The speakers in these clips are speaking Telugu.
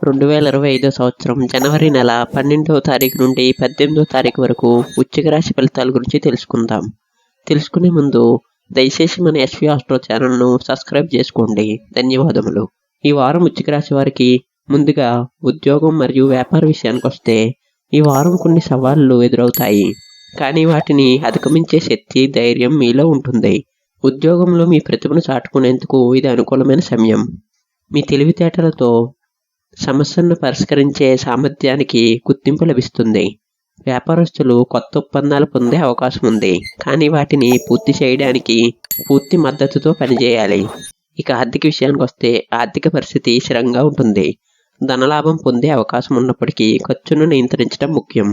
2025 సంవత్సరం జనవరి నెల 12వ తారీఖు నుండి 18వ తారీఖు వరకు వృశ్చిక రాశి ఫలితాల గురించి తెలుసుకుందాం. తెలుసుకునే ముందు దయచేసి మన ఎస్వి ఆస్ట్రో ఛానల్ను సబ్స్క్రైబ్ చేసుకోండి. ధన్యవాదములు. ఈ వారం వృశ్చిక రాశి వారికి ముందుగా ఉద్యోగం మరియు వ్యాపార విషయానికి వస్తే ఈ వారం కొన్ని సవాళ్లు ఎదురవుతాయి. కానీ వాటిని అధిగమించే శక్తి, ధైర్యం మీలో ఉంటుంది. ఉద్యోగంలో మీ ప్రతిభను చాటుకునేందుకు ఇది అనుకూలమైన సమయం. మీ తెలివితేటలతో సమస్యలను పరిష్కరించే సామర్థ్యానికి గుర్తింపు లభిస్తుంది. వ్యాపారస్తులు కొత్త ఒప్పందాలు పొందే అవకాశం ఉంది, కానీ వాటిని పూర్తి చేయడానికి పూర్తి మద్దతుతో పనిచేయాలి. ఇక ఆర్థిక విషయానికి వస్తే ఆర్థిక పరిస్థితి స్థిరంగా ఉంటుంది. ధనలాభం పొందే అవకాశం ఉన్నప్పటికీ ఖర్చును నియంత్రించడం ముఖ్యం.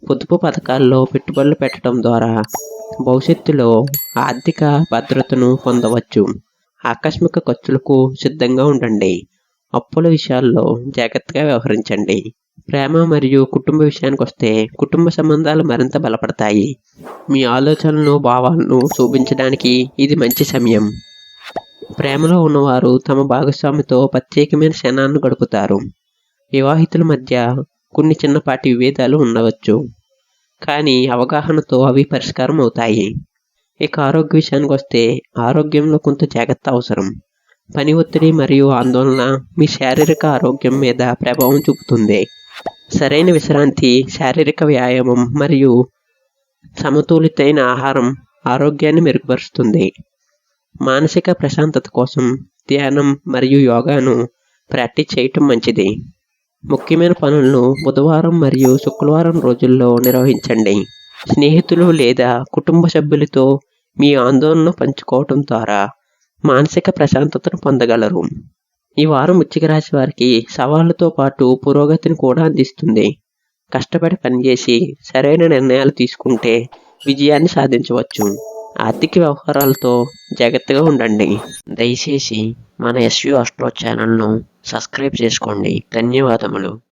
పొదుపు పథకాల్లో పెట్టుబడులు పెట్టడం ద్వారా భవిష్యత్తులో ఆర్థిక భద్రతను పొందవచ్చు. ఆకస్మిక ఖర్చులకు సిద్ధంగా ఉండండి. అప్పుల విషయాల్లో జాగ్రత్తగా వ్యవహరించండి. ప్రేమ మరియు కుటుంబ విషయానికి వస్తే కుటుంబ సంబంధాలు మరింత బలపడతాయి. మీ ఆలోచనలను, భావాలను చూపించడానికి ఇది మంచి సమయం. ప్రేమలో ఉన్నవారు తమ భాగస్వామితో ప్రత్యేకమైన క్షణాలను గడుపుతారు. వివాహితుల మధ్య కొన్ని చిన్నపాటి విభేదాలు ఉండవచ్చు, కానీ అవగాహనతో అవి పరిష్కారం అవుతాయి. ఇక ఆరోగ్య విషయానికి వస్తే ఆరోగ్యంలో కొంత జాగ్రత్త అవసరం. పని ఒత్తిడి మరియు ఆందోళన మీ శారీరక ఆరోగ్యం మీద ప్రభావం చూపుతుంది. సరైన విశ్రాంతి, శారీరక వ్యాయామం మరియు సమతులితమైన ఆహారం ఆరోగ్యాన్ని మెరుగుపరుస్తుంది. మానసిక ప్రశాంతత కోసం ధ్యానం మరియు యోగాను ప్రాక్టీస్ చేయటం మంచిది. ముఖ్యమైన పనులను బుధవారం మరియు శుక్రవారం రోజుల్లో నిర్వహించండి. స్నేహితులు లేదా కుటుంబ సభ్యులతో మీ ఆందోళనను పంచుకోవటం ద్వారా మానసిక ప్రశాంతతను పొందగలరు. ఈ వారం వృశ్చిక రాశి వారికి సవాళ్లతో పాటు పురోగతిని కూడా అందిస్తుంది. కష్టపడి పనిచేసి సరైన నిర్ణయాలు తీసుకుంటే విజయాన్ని సాధించవచ్చు. ఆర్థిక వ్యవహారాలతో జాగ్రత్తగా ఉండండి. దయచేసి మన ఎస్వి ఆస్ట్రో ఛానల్ను సబ్స్క్రైబ్ చేసుకోండి. ధన్యవాదములు.